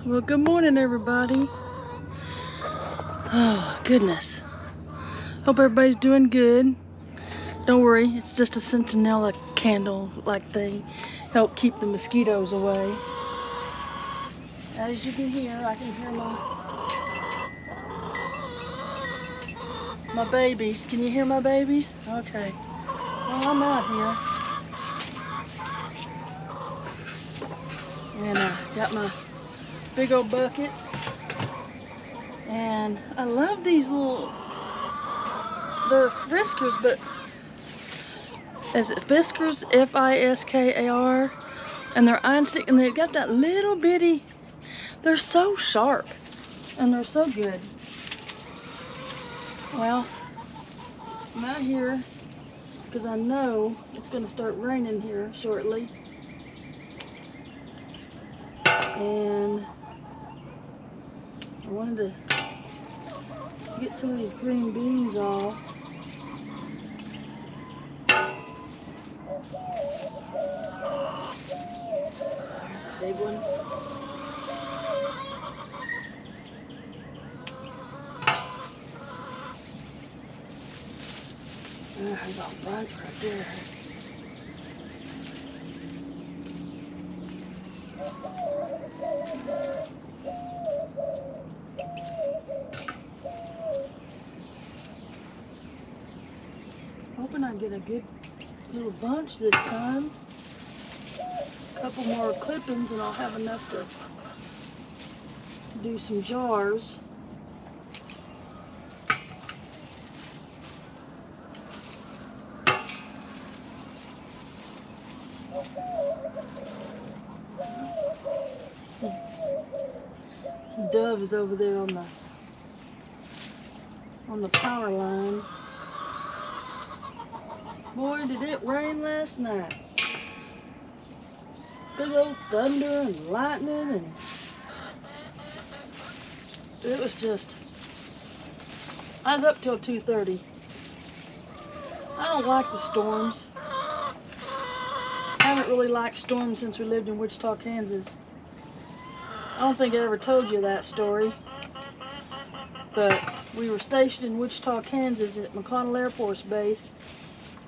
Well, good morning, everybody. Oh, goodness. Hope everybody's doing good. Don't worry, it's just a centinela candle-like thing. Help keep the mosquitoes away. As you can hear, I can hear my babies. Can you hear my babies? Okay. Well, I'm out here. And got my big old bucket. And I love these little, they're Fiskars, but is it Fiskars? F-I-S-K-A-R. And they're iron stick, and they've got that little bitty, they're so sharp and they're so good. Well, I'm out here because I know it's going to start raining here shortly. And I wanted to get some of these green beans off. There's a big one. There's a bunch right there. Hoping I get a good little bunch this time. A couple more clippings and I'll have enough to do some jars. Dove is over there on the power line. Boy, did it rain last night. Big old thunder and lightning, and it was just, I was up till 2:30. I don't like the storms. I haven't really liked storms since we lived in Wichita, Kansas. I don't think I ever told you that story, but we were stationed in Wichita, Kansas at McConnell Air Force Base,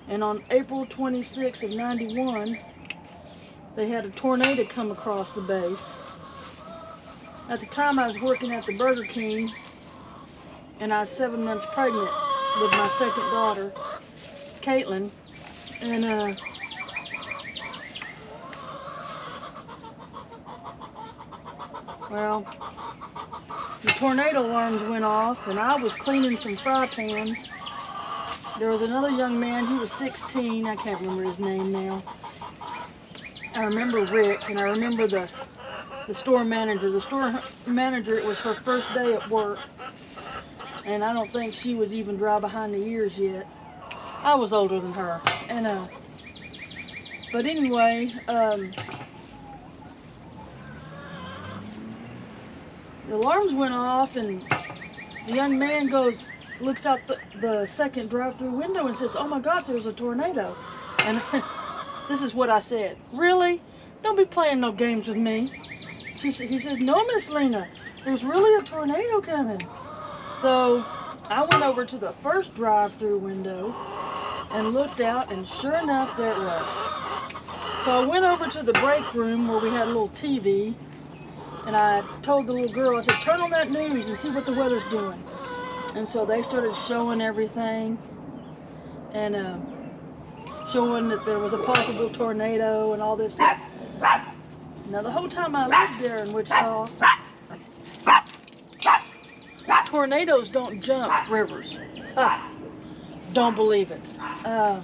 and on April 26th of '91, they had a tornado come across the base. At the time I was working at the Burger King, and I was 7 months pregnant with my second daughter, Caitlin, and well, the tornado alarms went off, and I was cleaning some fry pans. There was another young man, he was 16, I can't remember his name now. I remember Rick, and I remember the store manager. The store manager, it was her first day at work, and I don't think she was even dry behind the ears yet. I was older than her, and but anyway, the alarms went off, and the young man looks out the second drive-through window and says, "Oh my gosh, there's a tornado." And this is what I said: "Really? Don't be playing no games with me." He says, "No, Miss Lena, there's really a tornado coming." So I went over to the first drive-through window and looked out, and sure enough, there it was. So I went over to the break room where we had a little TV, and I told the little girl, I said, "Turn on that news and see what the weather's doing." And so they started showing everything, and showing that there was a possible tornado and all this stuff. Now, the whole time I lived there in Wichita, tornadoes don't jump rivers. Don't believe it. But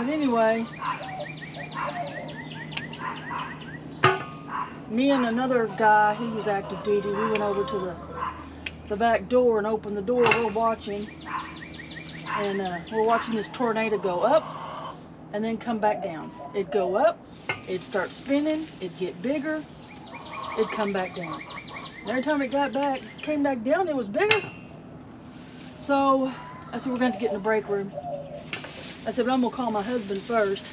anyway, me and another guy, he was active duty, we went over to the back door and opened the door. We're watching, and we're watching this tornado go up and then come back down. It'd go up, it'd start spinning, it'd get bigger, it'd come back down. And every time it came back down, it was bigger. So I said, we're going to get in the break room. I said, but I'm going to call my husband first.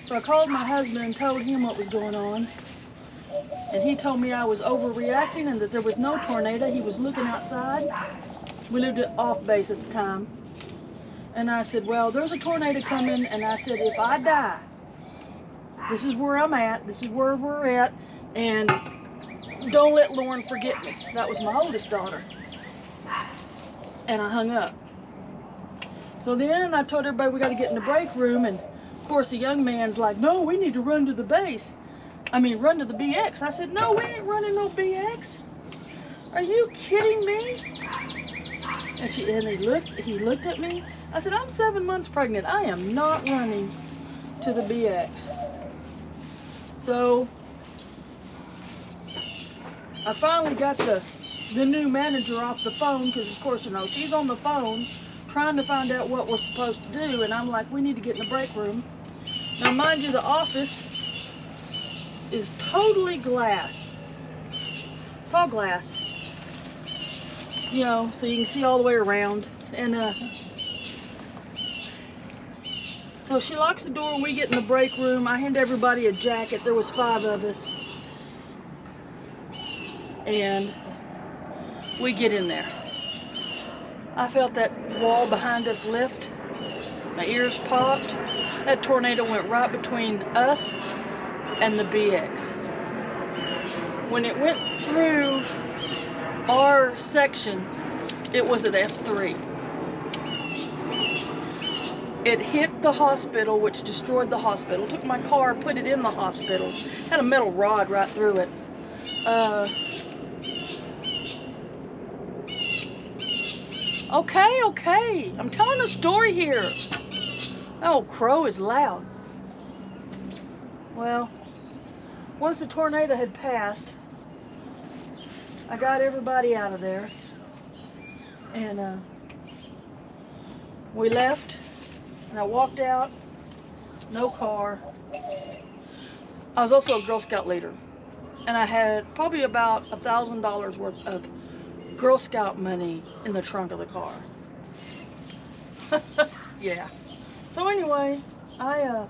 So I called my husband and told him what was going on. And he told me I was overreacting and that there was no tornado. He was looking outside. We lived off base at the time. And I said, well, there's a tornado coming. And I said, if I die, this is where I'm at. This is where we're at. And don't let Lauren forget me. That was my oldest daughter. And I hung up. So then I told everybody we got to get in the break room. And of course the young man's like, no, we need to run to the base. Run to the BX. I said, no, we ain't running no BX. Are you kidding me? And he looked at me. I said, I'm 7 months pregnant. I am not running to the BX. So I finally got the new manager off the phone, because of course, she's on the phone trying to find out what we're supposed to do. And I'm like, we need to get in the break room. Now, mind you, the office is totally glass. It's all glass. So you can see all the way around. And so she locks the door, we get in the break room. I hand everybody a jacket. There was 5 of us. And we get in there. I felt that wall behind us lift. My ears popped. That tornado went right between us and the BX. When it went through our section, it was at F3. It hit the hospital, which destroyed the hospital. Took my car, put it in the hospital. Had a metal rod right through it. Okay. I'm telling a story here. That old crow is loud. Well, once the tornado had passed, I got everybody out of there. And we left. And I walked out. No car. I was also a Girl Scout leader. And I had probably about $1,000 worth of Girl Scout money in the trunk of the car. Yeah. So anyway, I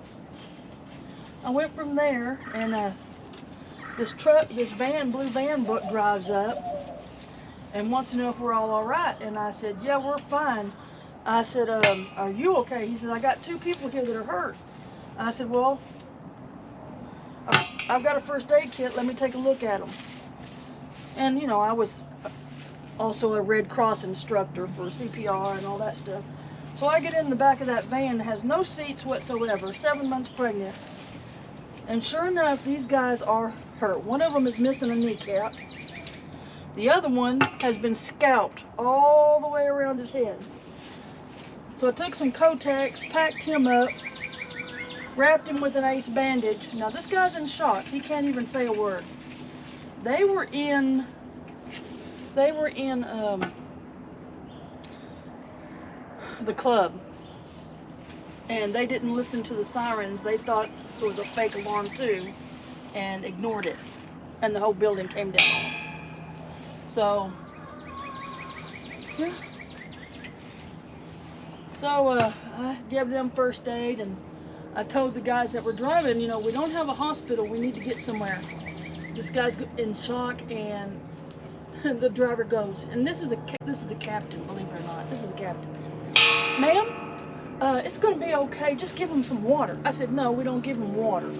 went from there, and this blue van drives up and wants to know if we're all right. And I said, yeah, we're fine. I said, are you okay? He said, I got 2 people here that are hurt. I said, well, I've got a first aid kit. Let me take a look at them. And I was also a Red Cross instructor for CPR and all that stuff. So I get in the back of that van that has no seats whatsoever, 7 months pregnant. And sure enough, these guys are hurt. One of them is missing a kneecap. The other one has been scalped all the way around his head. So I took some Kotex, packed him up, wrapped him with an ace bandage. Now this guy's in shock. He can't even say a word. They were in the club, and they didn't listen to the sirens. They thought it was a fake alarm too, and ignored it, and the whole building came down. So yeah. So I gave them first aid, and I told the guys that were driving, we don't have a hospital. We need to get somewhere. This guy's in shock, and the driver goes, and this is the captain, believe it or not. This is the captain. Ma'am, it's going to be okay. Just give him some water. I said, no, we don't give him water.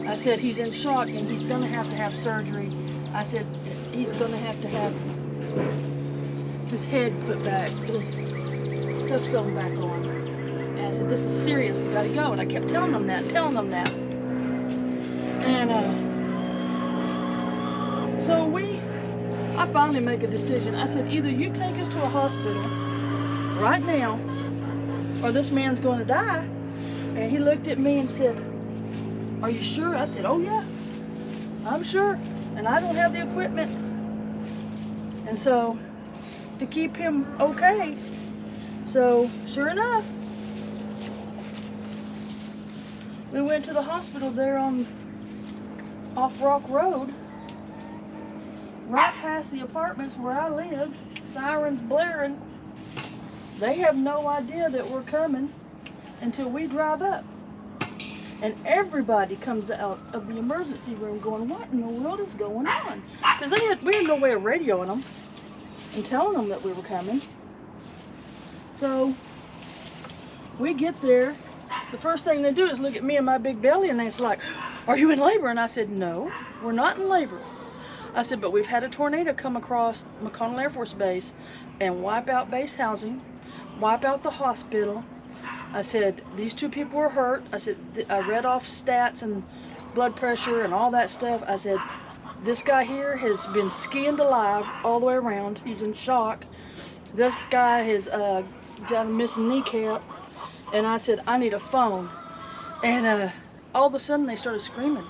I said, he's in shock, and he's going to have surgery. I said, he's going to have his head put back, his stuff sewn back on. And I said, this is serious. We got to go. And I kept telling them that. And so I finally make a decision. I said, either you take us to a hospital right now, or this man's going to die. And he looked at me and said, are you sure? I said, oh yeah, I'm sure. And I don't have the equipment. And so, to keep him okay, so sure enough, we went to the hospital there on Off Rock Road, right past the apartments where I lived, sirens blaring. They have no idea that we're coming until we drive up. And everybody comes out of the emergency room going, what in the world is going on? Because we had no way of radioing them and telling them that we were coming. So we get there. The first thing they do is look at me and my big belly, and it's like, are you in labor? And I said, no, we're not in labor. I said, but we've had a tornado come across McConnell Air Force Base and wipe out base housing, wipe out the hospital. I said, these 2 people were hurt. I said, I read off stats and blood pressure and all that stuff. I said, this guy here has been skinned alive all the way around. He's in shock. This guy has got a missing kneecap. And I said, I need a phone. And all of a sudden they started screaming,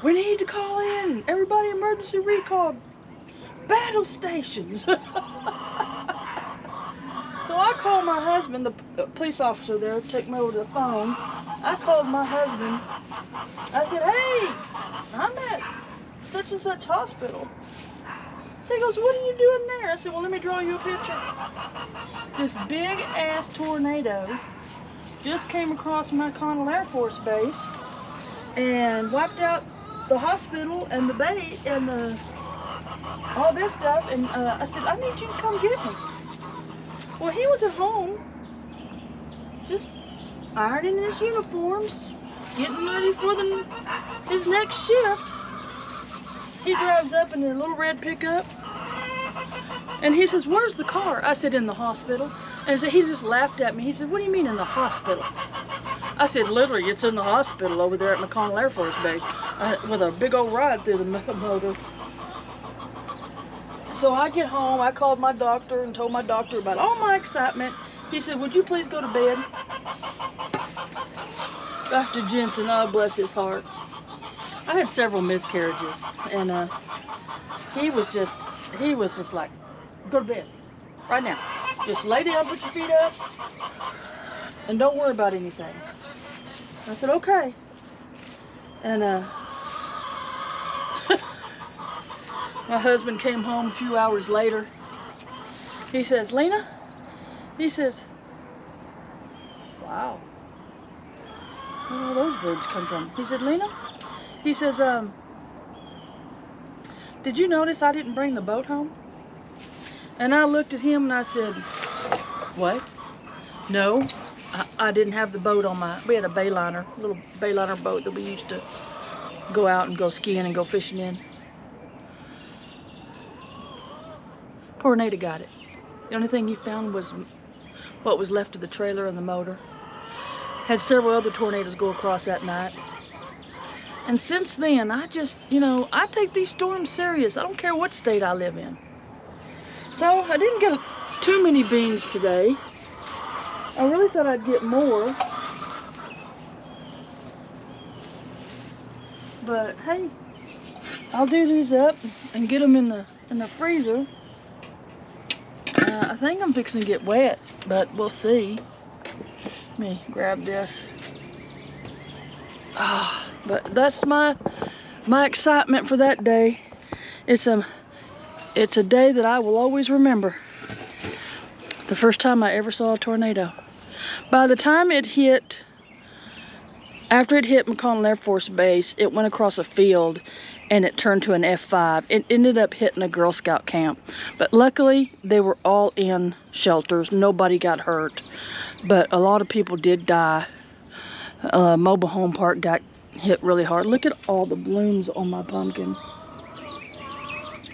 we need to call in. Everybody emergency recall. Battle stations. So I called my husband, the police officer there, took me over to the phone. I called my husband. I said, hey, I'm at such and such hospital. He goes, what are you doing there? I said, well, let me draw you a picture. This big ass tornado just came across McConnell Air Force Base and wiped out the hospital and the bay and all this stuff. And I said, I need you to come get me. Well, he was at home, just ironing his uniforms, getting ready for his next shift. He drives up in a little red pickup, and he says, where's the car? I said, in the hospital. And he just laughed at me. He said, what do you mean in the hospital? I said, literally, it's in the hospital over there at McConnell Air Force Base with a big old ride through the motor. So I get home, I called my doctor and told my doctor about all my excitement. He said, would you please go to bed? Dr. Jensen, oh bless his heart. I had several miscarriages, and he was just like, go to bed, right now. Just lay down, put your feet up, and don't worry about anything. I said, okay. And my husband came home a few hours later. He says, Lena, he says, wow, where did all those birds come from? He said, Lena, he says, did you notice I didn't bring the boat home? And I looked at him and I said, what? No, I didn't have the boat on we had a bayliner, little bayliner boat that we used to go out and go skiing and go fishing in. Tornado got it. The only thing he found was what was left of the trailer and the motor. Had several other tornadoes go across that night. And since then, I just, I take these storms serious. I don't care what state I live in. So I didn't get too many beans today. I really thought I'd get more. But hey, I'll do these up and get them in the freezer. I think I'm fixing to get wet, but we'll see. Let me grab this. But that's my excitement for that day. It's a day that I will always remember. The first time I ever saw a tornado. By the time it hit, after it hit McConnell Air Force Base, it went across a field and it turned to an F5. It ended up hitting a Girl Scout camp. But luckily, they were all in shelters. Nobody got hurt. But a lot of people did die. Mobile home park got hit really hard. Look at all the blooms on my pumpkin.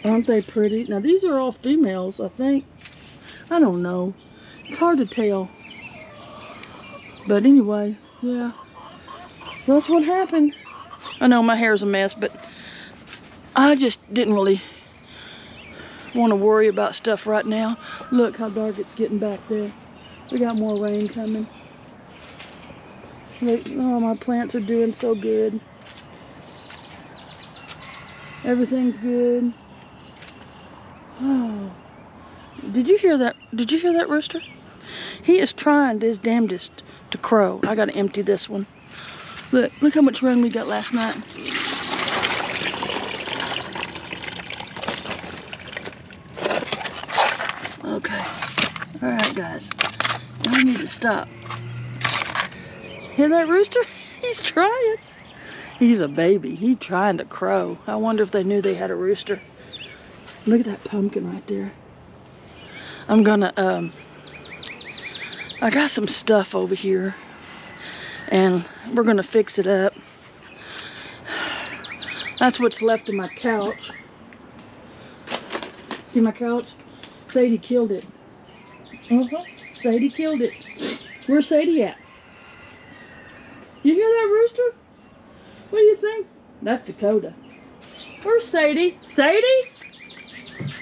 Aren't they pretty? Now, these are all females, I think. I don't know. It's hard to tell. But anyway, yeah. That's what happened. I know my hair's a mess, but I just didn't really want to worry about stuff right now. Look how dark it's getting back there. We got more rain coming. Look, oh, my plants are doing so good. Everything's good. Oh. Did you hear that? Did you hear that rooster? He is trying his damnedest to crow. I gotta empty this one. Look how much rain we got last night. Okay. Alright guys. I need to stop. Hear that rooster? He's trying. He's a baby. He's trying to crow. I wonder if they knew they had a rooster. Look at that pumpkin right there. I'm gonna, I got some stuff over here and we're gonna fix it up. That's what's left of my couch. See my couch? Sadie killed it. Sadie killed it. Where's Sadie at? You hear that rooster? What do you think? That's Dakota. Where's Sadie? Sadie?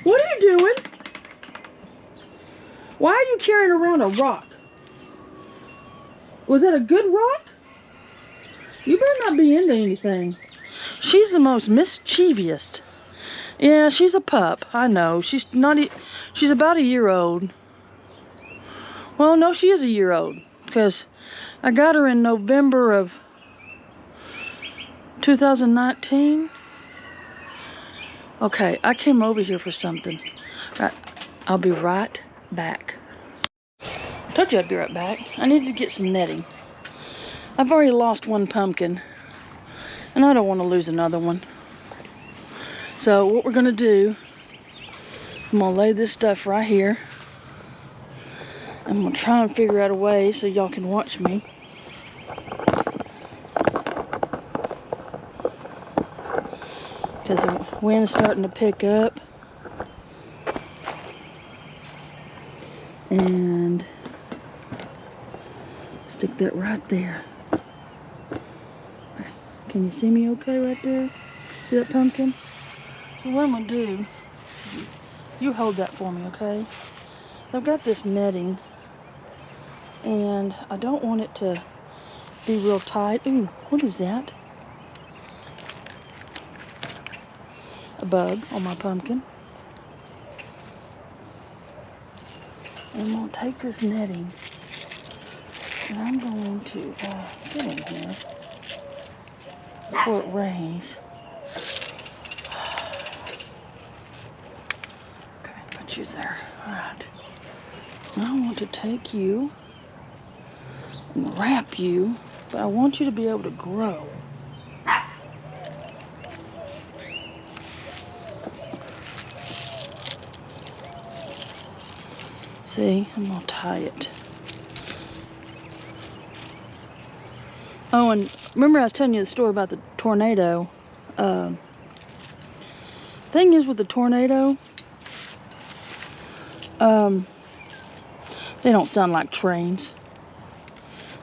What are you doing? Why are you carrying around a rock? Was that a good rock? You better not be into anything. She's the most mischievous. Yeah, she's a pup. I know. She's about a year old. Well, no, she is a year old. Because I got her in November of 2019. Okay, I came over here for something. Right, I'll be right back. I told you I'd be right back. I needed to get some netting. I've already lost one pumpkin, and I don't want to lose another one. So what we're gonna do, I'm gonna lay this stuff right here. I'm gonna try and figure out a way so y'all can watch me. Because the wind's starting to pick up. And stick that right there. Can you see me okay right there? See that pumpkin? So what I'm gonna do, you hold that for me, okay? So I've got this netting and I don't want it to be real tight. Ooh, what is that? A bug on my pumpkin. And I'm going to take this netting and I'm going to get in here before it rains. Okay, put you there. Alright. Now I want to take you and wrap you, but I want you to be able to grow. See, I'm gonna tie it. Oh, and remember I was telling you the story about the tornado. Thing is with the tornado, they don't sound like trains.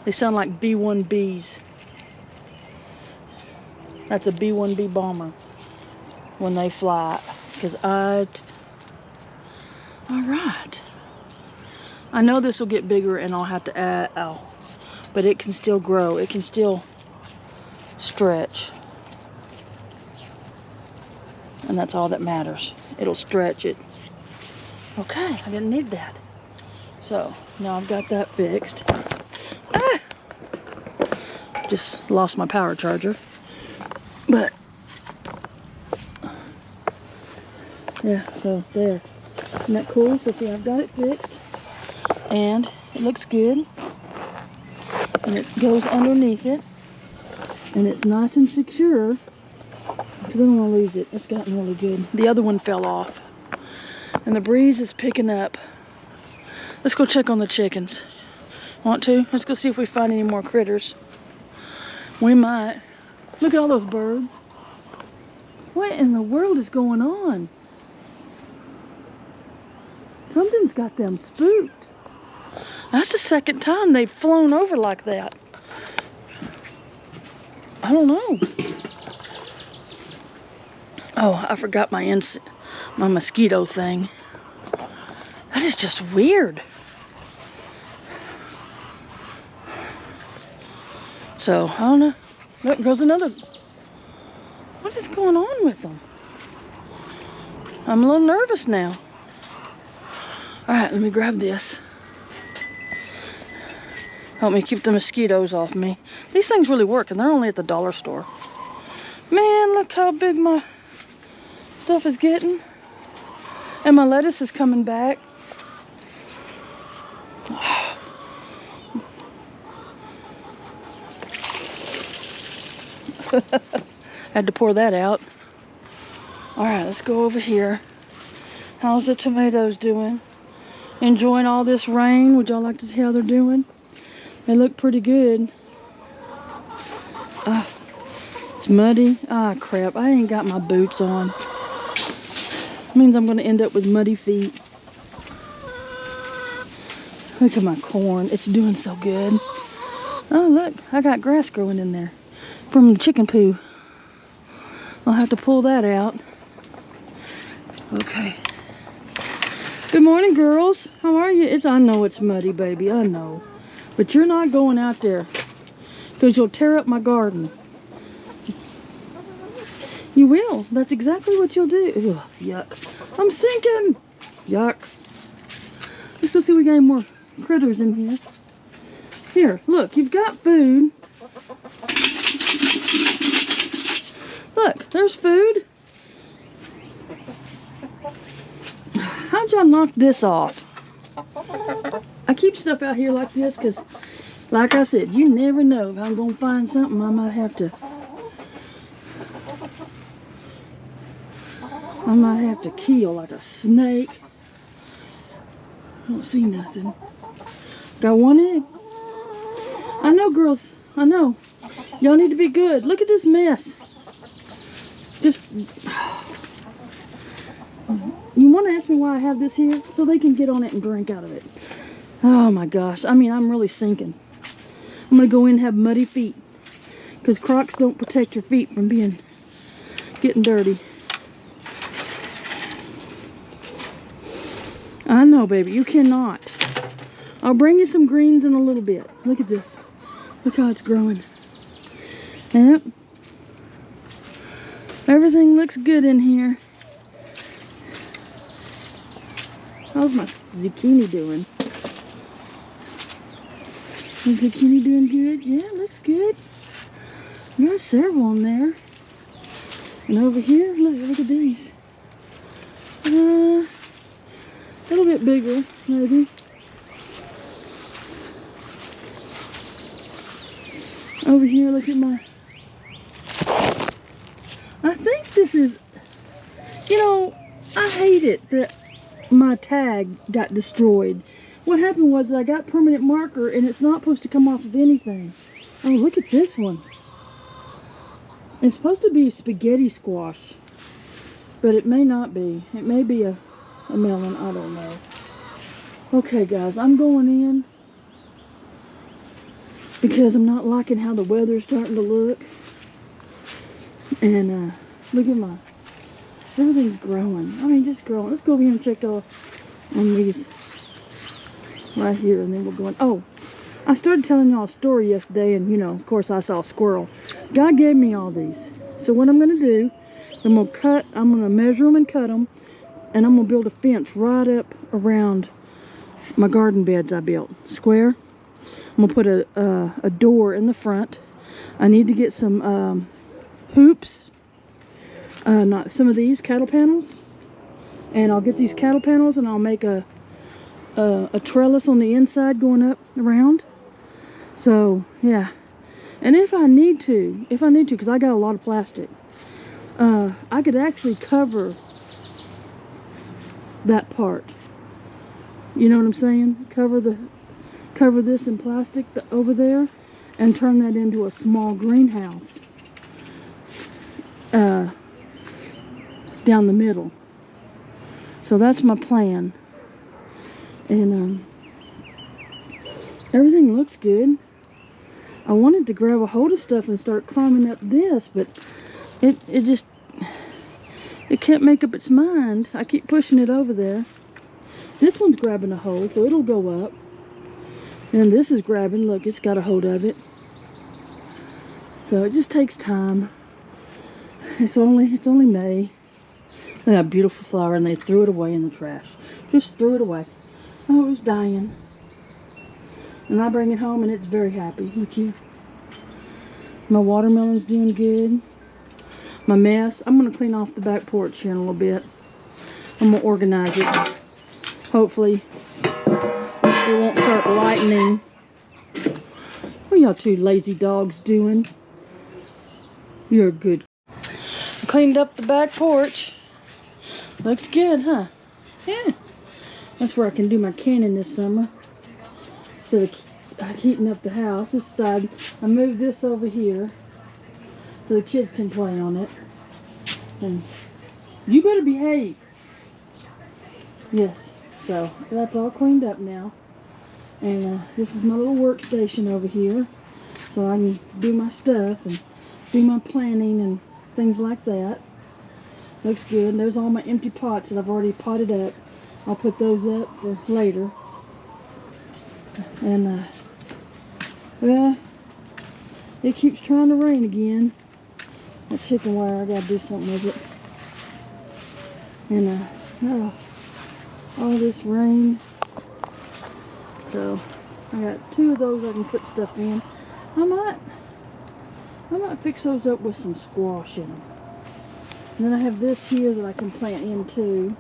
They sound like B-1Bs. That's a B-1B bomber when they fly. All right. I know this will get bigger and I'll have to add, but it can still grow. It can still stretch. And that's all that matters. It'll stretch it. Okay, I didn't need that. So, now I've got that fixed. Just lost my power charger. But, yeah, so there. Isn't that cool? So see, I've got it fixed. And it looks good. And it goes underneath it. And it's nice and secure. Because I don't want to lose it. It's gotten really good. The other one fell off. And the breeze is picking up. Let's go check on the chickens. Want to? Let's go see if we find any more critters. We might. Look at all those birds. What in the world is going on? Something's got them spooked. That's the second time they've flown over like that. I don't know. Oh, I forgot my mosquito thing. That is just weird. So, I don't know. Look, goes another. What is going on with them? I'm a little nervous now. Alright, let me grab this. Help me keep the mosquitoes off me. These things really work, and they're only at the dollar store. Man, look how big my stuff is getting. And my lettuce is coming back. Had to pour that out. All right, let's go over here. How's the tomatoes doing? Enjoying all this rain? Would y'all like to see how they're doing? They look pretty good. It's muddy. Ah, crap. I ain't got my boots on. Means I'm going to end up with muddy feet. Look at my corn. It's doing so good. Oh, look. I got grass growing in there from the chicken poo. I'll have to pull that out. Okay. Good morning, girls. How are you? I know it's muddy, baby. I know. But you're not going out there because you'll tear up my garden. You will. That's exactly what you'll do. Ugh, yuck. I'm sinking. Yuck. Let's go see if we got any more critters in here. Here, look. You've got food. Look, there's food. How'd y'all knock this off? I keep stuff out here like this because, like I said, you never know if I'm going to find something I might have to kill, like a snake. I don't see nothing. Got one egg. I know, girls. I know. Y'all need to be good. Look at this mess. Just... You want to ask me why I have this here? So they can get on it and drink out of it. Oh my gosh. I mean, I'm really sinking. I'm going to go in and have muddy feet. Because Crocs don't protect your feet from getting dirty. I know, baby. You cannot. I'll bring you some greens in a little bit. Look at this. Look how it's growing. Yep. Everything looks good in here. How's my zucchini doing? Is zucchini doing good? Yeah, it looks good. Got several in there. And over here, look at these. A little bit bigger, maybe. Over here, look at my... I think this is... You know, I hate it that my tag got destroyed. What happened was I got permanent marker and it's not supposed to come off of anything. Oh, look at this one. It's supposed to be spaghetti squash, but it may not be. It may be a melon. I don't know. Okay, guys, I'm going in because I'm not liking how the weather's starting to look. And look at everything's growing. I mean, just growing. Let's go over here and check on these right here, and then we'll go in. Oh, I started telling y'all a story yesterday, and you know, of course, I saw a squirrel. God gave me all these. So what I'm going to do is I'm going to measure them and cut them, and I'm going to build a fence right up around my garden beds I built. Square. I'm going to put a door in the front. I need to get some hoops. Not some of these cattle panels. And I'll get these cattle panels and I'll make a trellis on the inside going up around. So, yeah. And if I need to, because I got a lot of plastic, I could actually cover that part. You know what I'm saying? Cover this in plastic over there and turn that into a small greenhouse down the middle. So that's my plan. And everything looks good. I wanted to grab a hold of stuff and start climbing up this, but it can't make up its mind. I keep pushing it over there. This one's grabbing a hold, so it'll go up. And this is grabbing. Look, it's got a hold of it. So it just takes time. It's only May. They got a beautiful flower, and they threw it away in the trash. Just threw it away. Oh, it was dying. And I bring it home, and it's very happy. Look here. My watermelon's doing good. My mess. I'm going to clean off the back porch here in a little bit. I'm going to organize it. Hopefully, it won't start lightning. What are y'all two lazy dogs doing? You're good. Cleaned up the back porch. Looks good, huh? Yeah. That's where I can do my canning this summer. Instead of heating up the house. This side, I moved this over here so the kids can play on it. And you better behave. Yes. So that's all cleaned up now. And this is my little workstation over here. So I can do my stuff and do my planning and things like that. Looks good. And there's all my empty pots that I've already potted up. I'll put those up for later. And it keeps trying to rain again. That chicken wire, I gotta do something with it. And all this rain. So I got 2 of those I can put stuff in. I might fix those up with some squash in them. And then I have this here that I can plant in too.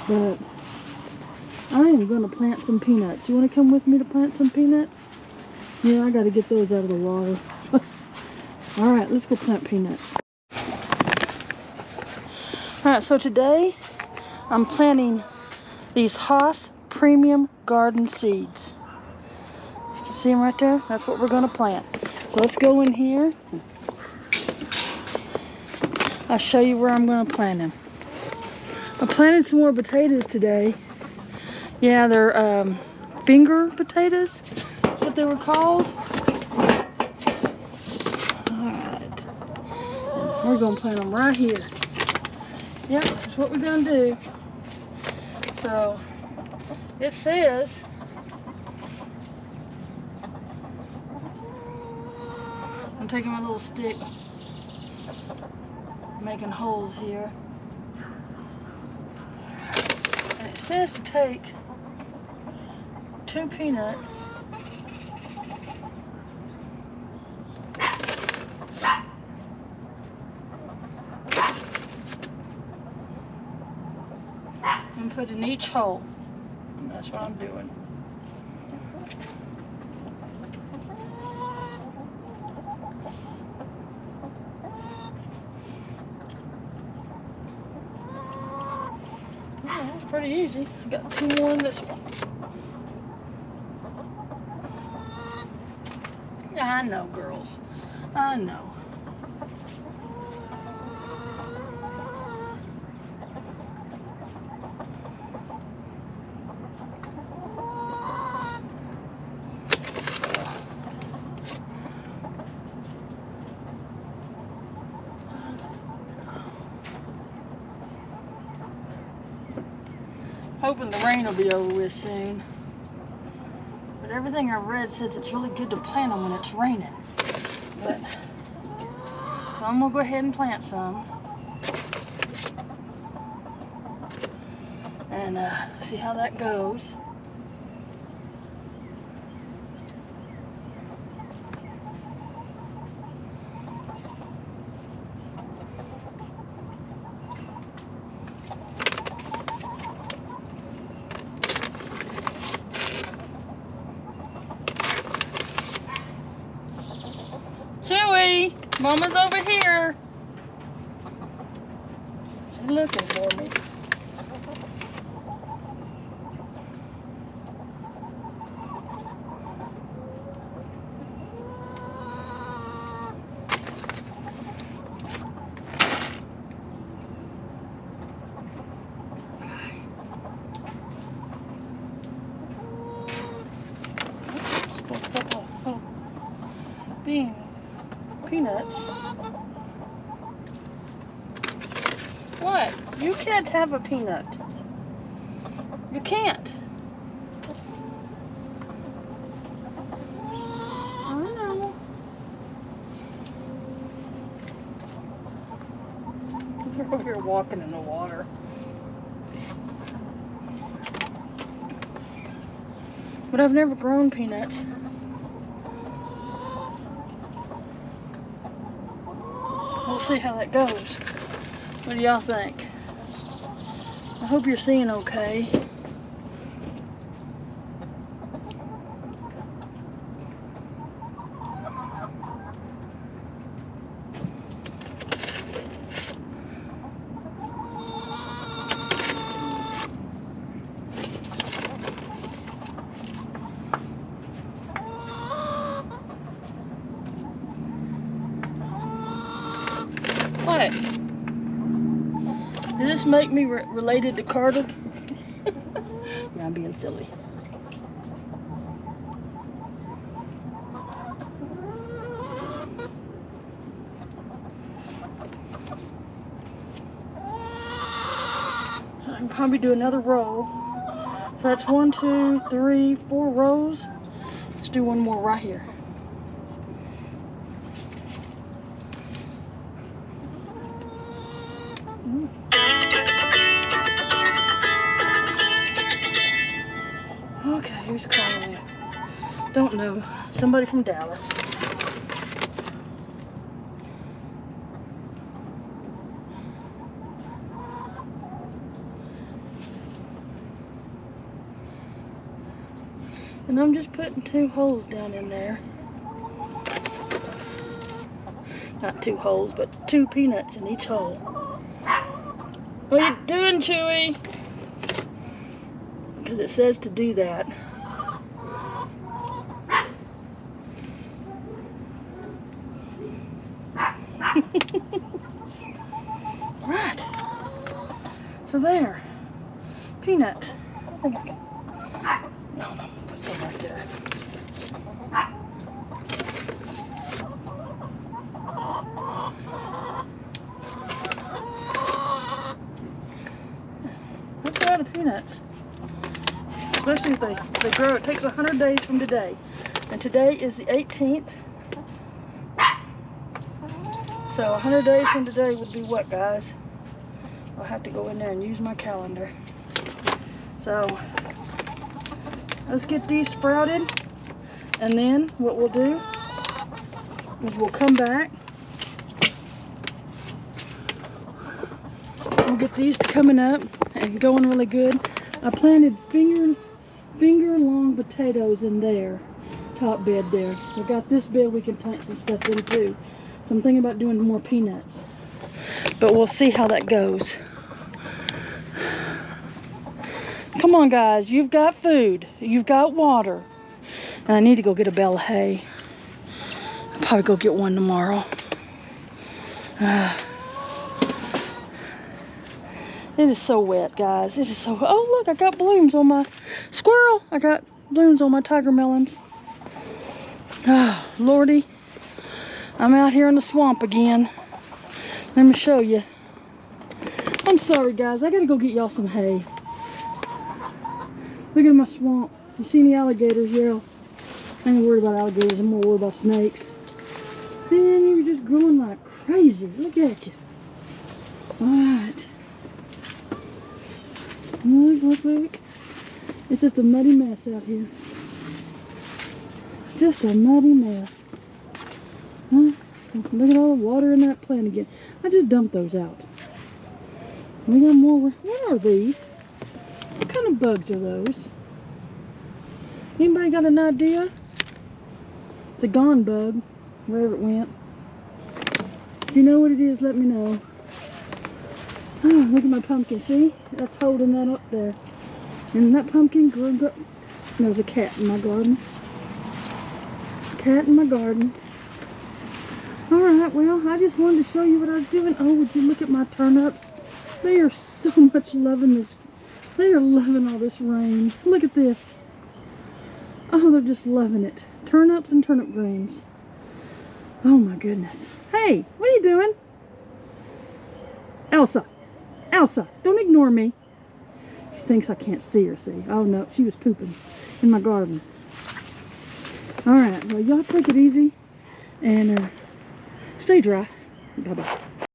But I am going to plant some peanuts. You want to come with me to plant some peanuts? Yeah, I got to get those out of the water. Alright, let's go plant peanuts. Alright, so today I'm planting these Haas Premium Garden Seeds. You can see them right there? That's what we're going to plant. So let's go in here. I'll show you where I'm going to plant them. I planted some more potatoes today. Yeah, they're finger potatoes. That's what they were called. Alright. We're going to plant them right here. Yep, that's what we're going to do. So, it says I'm taking my little stick, making holes here. And it says to take 2 peanuts and put in each hole. And that's what I'm doing. It's pretty easy. I got 2 more in this one. I know, girls. I know. Hoping the rain will be over with soon. But everything I've read says it's really good to plant them when it's raining. But so I'm gonna go ahead and plant some. And see how that goes. Chewy, Mama's over here. She's looking for me. Peanuts. What? You can't have a peanut. You can't. I know. They're over here walking in the water. But I've never grown peanuts. We'll see how that goes. What do y'all think? I hope you're seeing okay. What? Did this make me related to Carter? Yeah, I'm being silly. So I can probably do another row. So that's 1, 2, 3, 4 rows. Let's do one more right here. Okay, who's calling me? Don't know. Somebody from Dallas. And I'm just putting 2 holes down in there. Not 2 holes, but 2 peanuts in each hole. What are you doing, Chewy? Because it says to do that. Right. So there. Peanut. I think I can. No, put some right there. That's a lot of peanuts. Especially if they grow. It takes 100 days from today. And today is the 18th. So 100 days from today would be what, guys? I'll have to go in there and use my calendar. So let's get these sprouted. And then what we'll do is we'll come back. We'll get these coming up and going really good. I planted finger long potatoes in there, top bed there. We got this bed we can plant some stuff in too. So I'm thinking about doing more peanuts. But we'll see how that goes. Come on, guys. You've got food. You've got water. And I need to go get a bale of hay. I'll probably go get one tomorrow. It is so wet, guys. It is so... Oh, look. I got blooms on my squirrel. I got blooms on my tiger melons. Oh, Lordy. I'm out here in the swamp again. Let me show you. I'm sorry, guys. I gotta go get y'all some hay. Look at my swamp. You see any alligators? Yeah. I ain't worried about alligators. I'm more worried about snakes. Man, you're just growing like crazy. Look at you. Alright. Look. It's just a muddy mess out here. Just a muddy mess. Huh? Look at all the water in that plant again. I just dumped those out. We got more. What are these? What kind of bugs are those? Anybody got an idea? It's a gone bug, wherever it went. If you know what it is, let me know. Oh, look at my pumpkin. See? That's holding that up there. And that pumpkin grew. There's a cat in my garden. Cat in my garden. Alright, well, I just wanted to show you what I was doing. Oh, would you look at my turnips? They are so much loving this. They are loving all this rain. Look at this. Oh, they're just loving it. Turnips and turnip greens. Oh my goodness. Hey, what are you doing? Elsa, don't ignore me. She thinks I can't see her, see? Oh no, she was pooping in my garden. Alright, well, y'all take it easy and stay dry. Bye-bye.